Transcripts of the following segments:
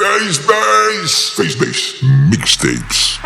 FeestBass Mixtapes.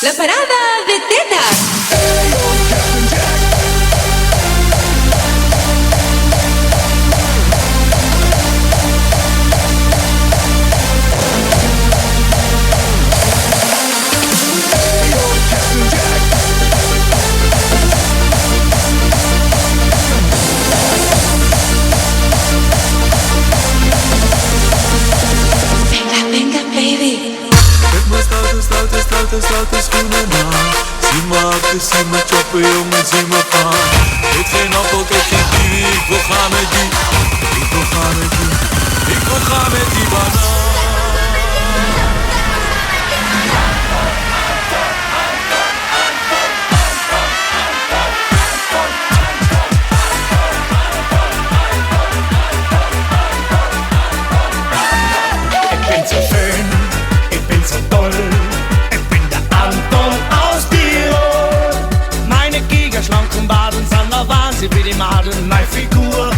La parada de tetas. Venga, baby. Stoute schoenen aan. Zie me hakken, zie me choppen, jongen, zie me gaan. Eet geen appel, kijk geen kiwi. Ik wil gaan met die. Ik wil gaan met die. Ik wil gaan met die banaan. Ik ben zo schön, ik ben zo toll. Meine Gigerschlanken baden sind der Wahnsinn wie die Maden, meine Figur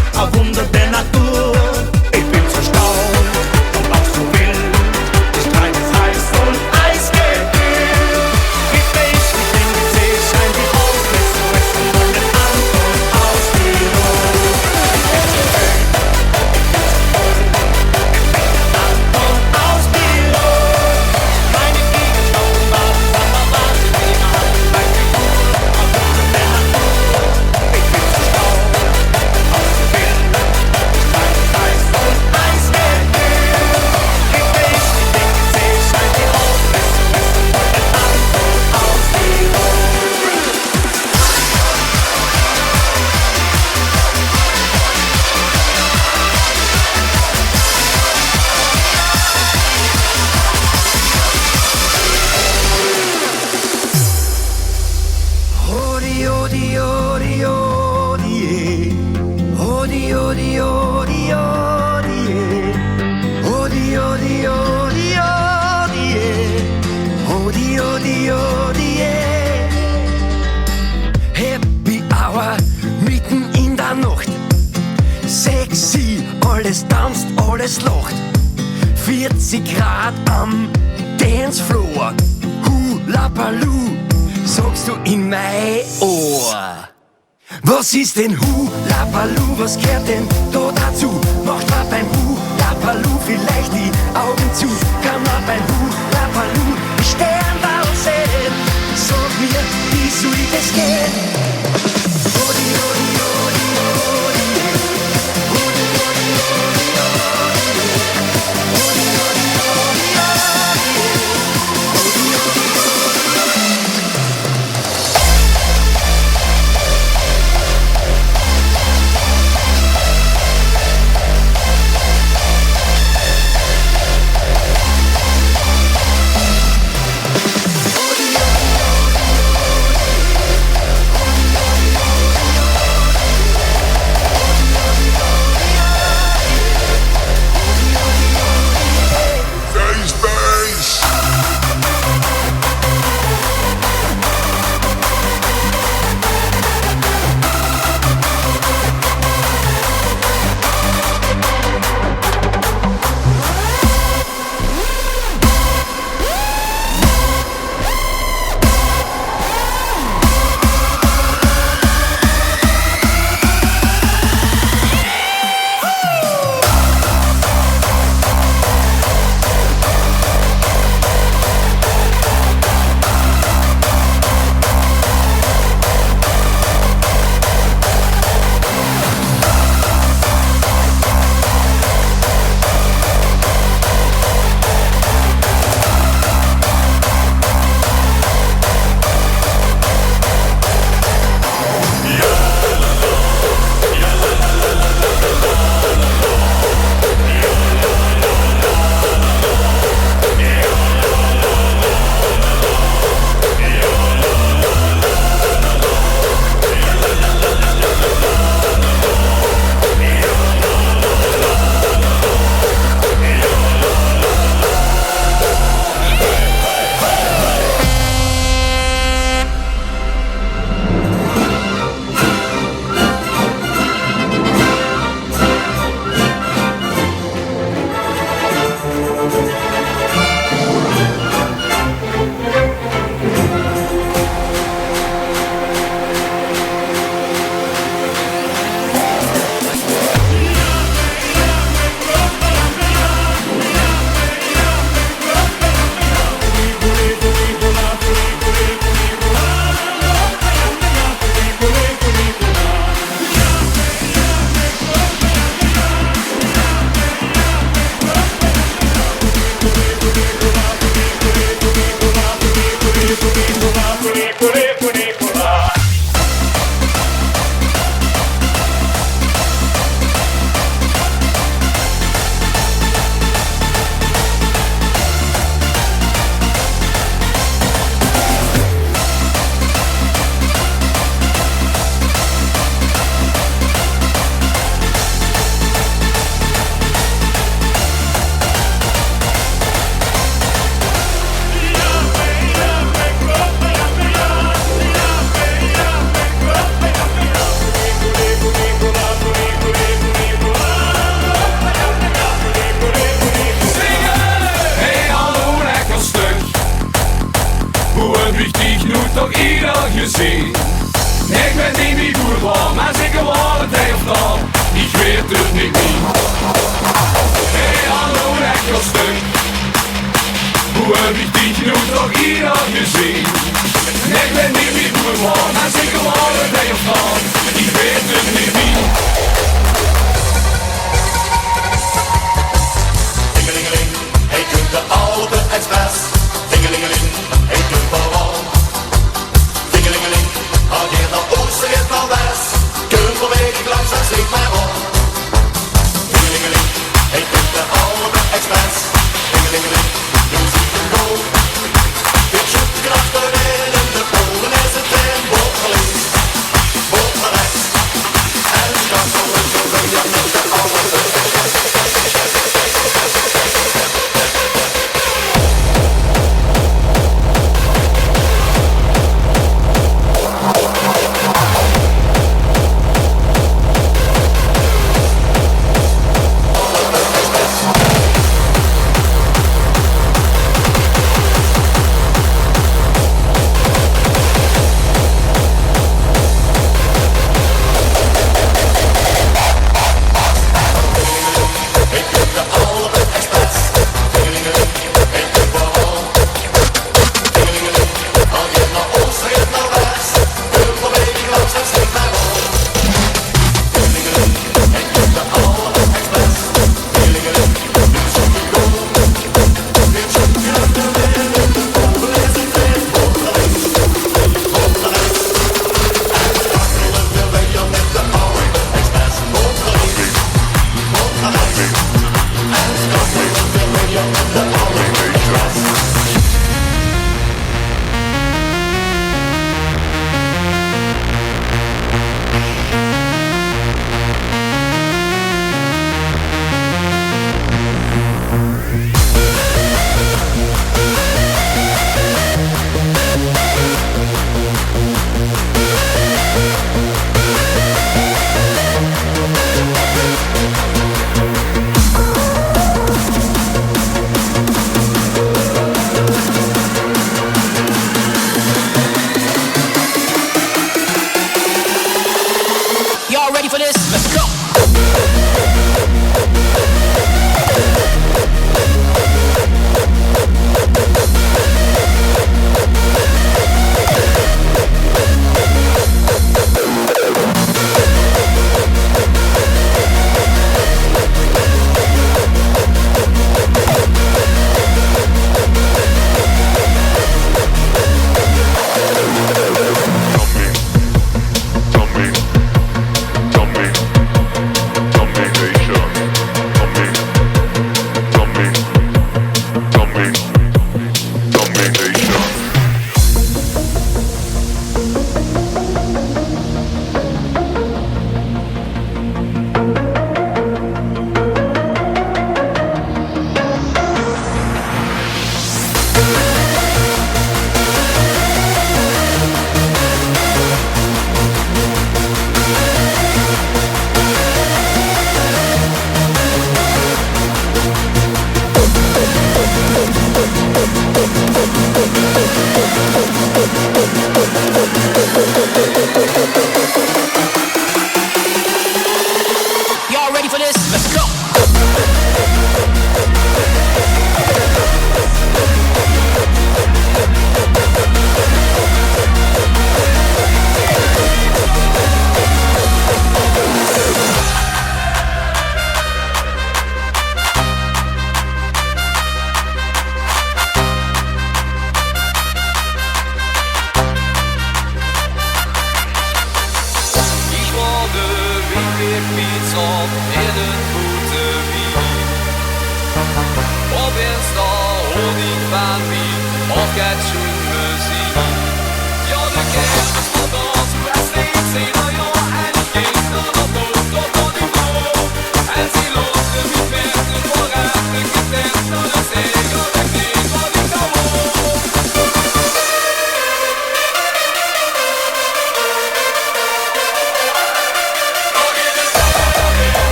odi, odi, odi, odi, odi, odi, odi, odi, odi, odi, Happy Hour, mitten in der Nacht. Sexy, alles tanzt, alles lacht. 40 Grad am Dancefloor. Hula Baloo, sagst du in mein Ohr. Was ist denn Hula Baloo, was gehört denn da dazu? Macht man beim Hula Baloo vielleicht die Augen zu? Kann man beim Hula Baloo die Sternball sehen? Sag mir, wie soll das gehen? Odi, odi, odi, odi, odi, odi, odi, odi,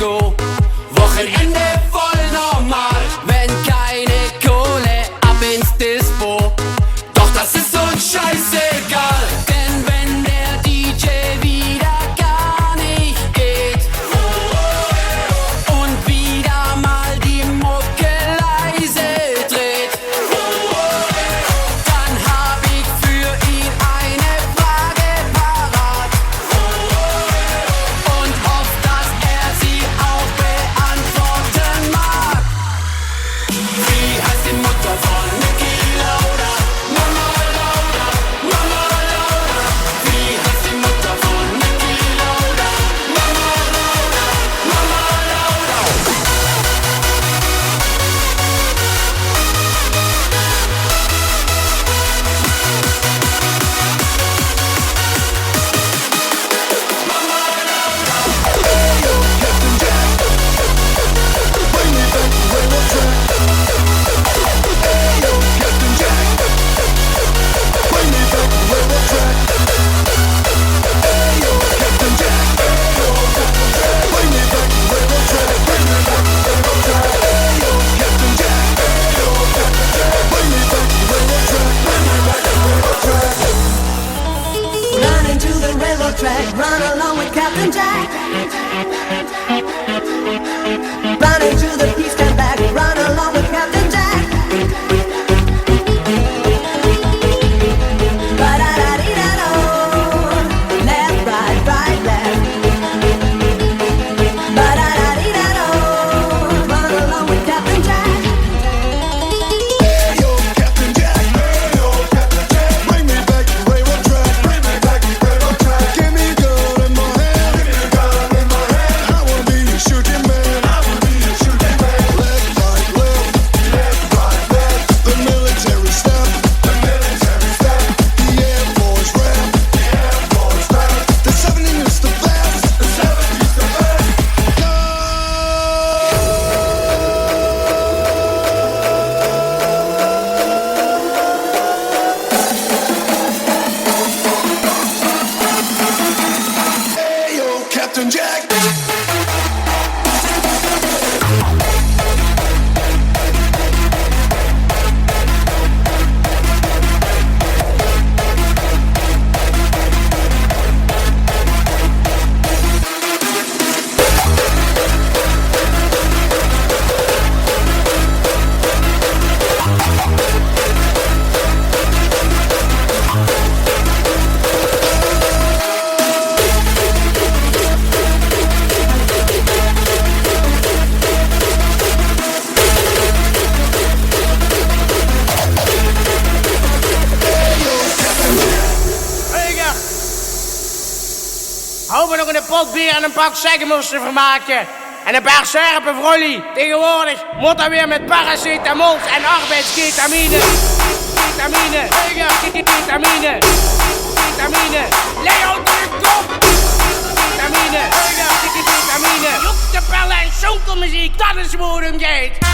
go! Und track, run along with Captain Jack. Run into the peace stand back, run along with Captain Jack. Ba-da-da-dee-da-do, left, right, left. Ba-da-da-dee-da-do, run along with Captain Jack. Hey yo, Captain Jack. Hey yo, Captain Jack. Bring me back to railroad track. Bring me back to railroad track. Give me a gun in my hand. Give me a gun in my hand. I wanna be a shooting man. I wanna be a shooting man. Left, right, left. Left, right, left. The military step. The military step. The Air Force rap. The Air Force rap. The 70 is the best. The 70 is the best. Go! Hey yo, Captain Jack. Heuger! Hou me nog een pot bier en een pak zeggenmoes te vermaken. En een paar scherpe vrollie. Tegenwoordig moet dat weer met paracetamol en arbeidsketamine. Ketamine, Heuger, ketamine. Ketamine, Leo de kop. Ketamine, Heuger, ketamine. Joep de pellen en sonkelmuziek, dat is hoe het hem gaat.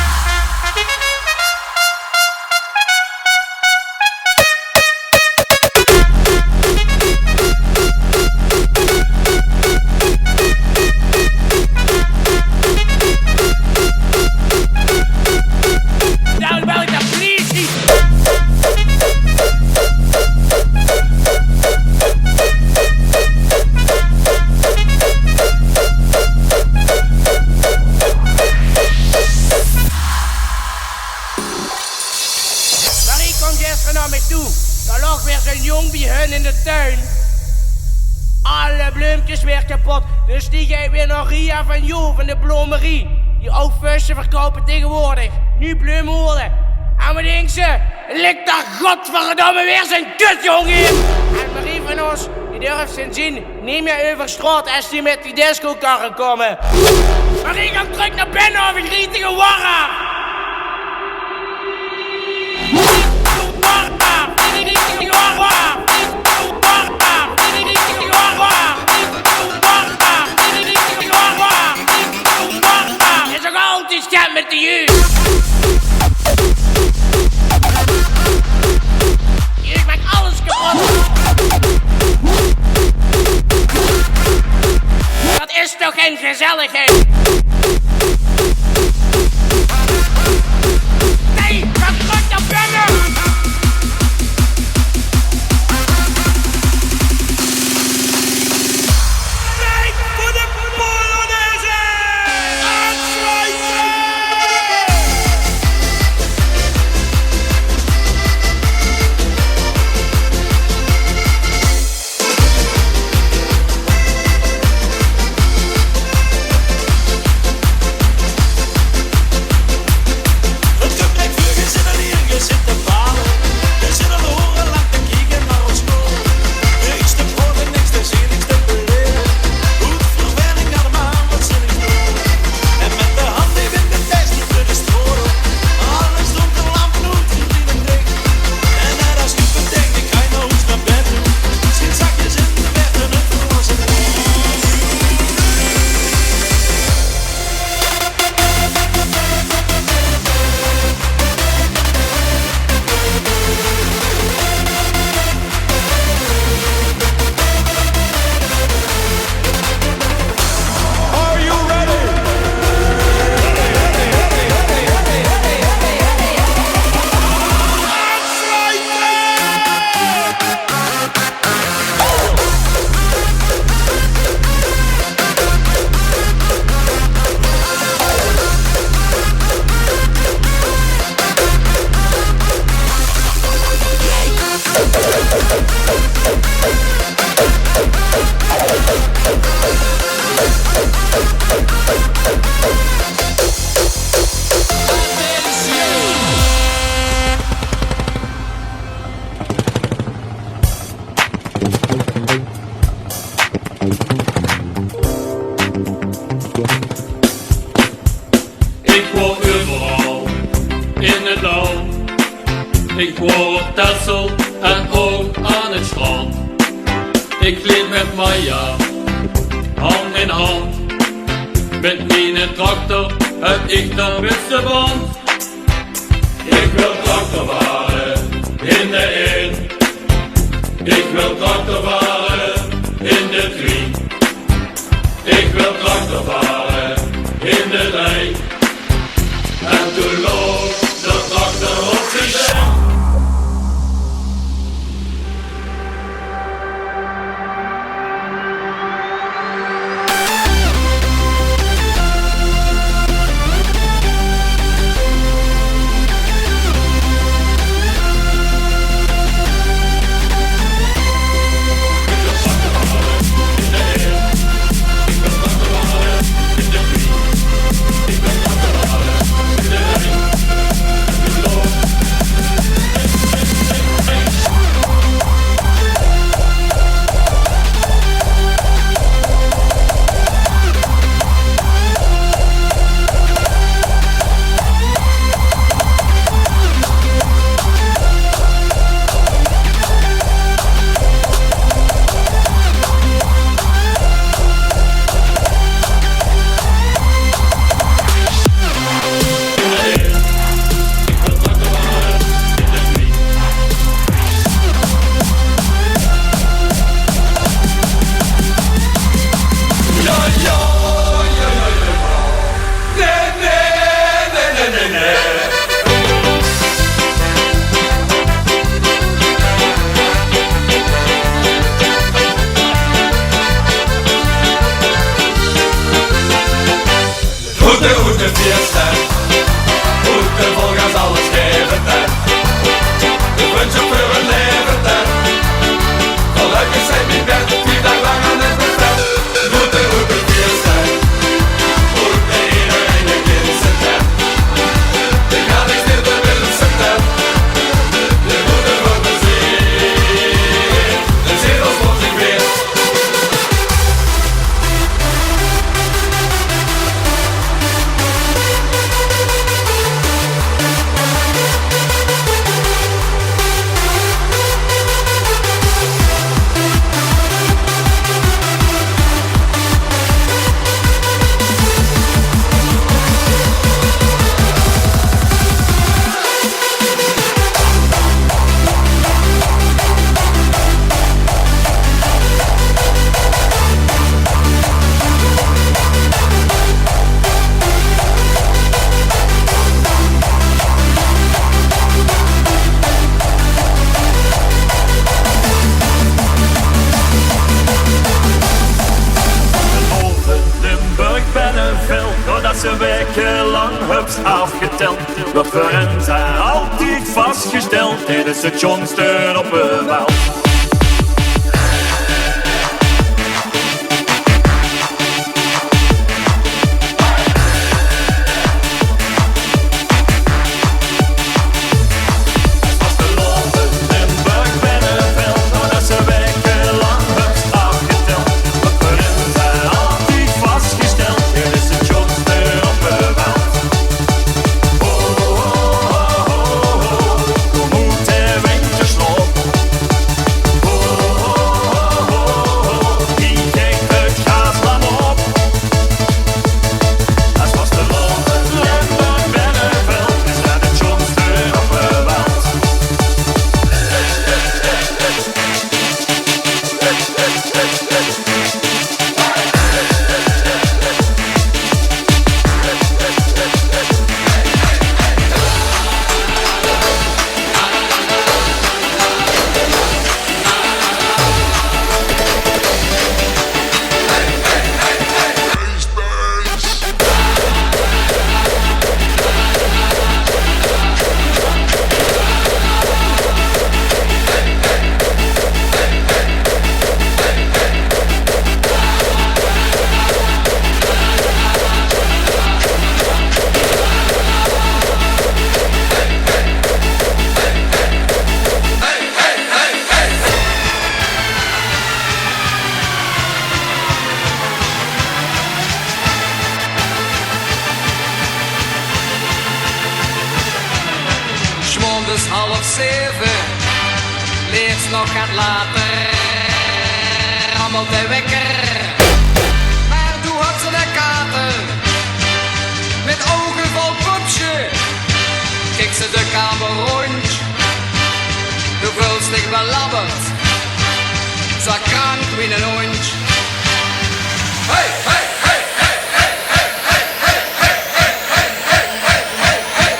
Nou bel ik de politie. Marie kwam gisteren naar mij toe. Daar lag weer zo'n jong bij hun in de tuin. Alle bloempjes weer kapot. Dus die gaat weer naar Ria van Jo van de bloemerie. Die oude fussen verkopen tegenwoordig. Nu bloemholen. En wat denkt ze? Ligt daar godverdomme weer zijn kutjongen in. En Marie van ons, die durft zijn zin niet meer over straat als die met die discokarren komen. Marie gaat terug naar binnen of ik riet tegen warra. Is ook altijd schat met de jeugd. Ik maak alles kapot. Dat is toch geen gezelligheid? Nee, ga terug naar binnen! Nee, voor de Polonaise! Aansluiten! woon op Texel en ook aan het strand. Ik leef met Maya, hand in hand. Met mijn tractor heb ik de witse band. Ik wil tractor varen in de in. Ik wil tractor varen in de drie. Ik wil tractor varen in de lijn. En toen loopt de tractor op zijn weg. Ze wekenlang hups afgeteld. Dat voor hen zijn altijd vastgesteld tijdens het jongsten op een wel. 7. Leert nog gaat later, rammelt de wekker. Maar toen had ze de kater, met ogen vol popje. Kijk ze de kamer rond, de vulstig belabberd. Zo krank wie een hond. Hey, hey, hey, hey, hey, hey, hey, hey, hey, hey, hey, hey, hey, hey, hey,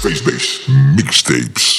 FeestBass Mixtapes.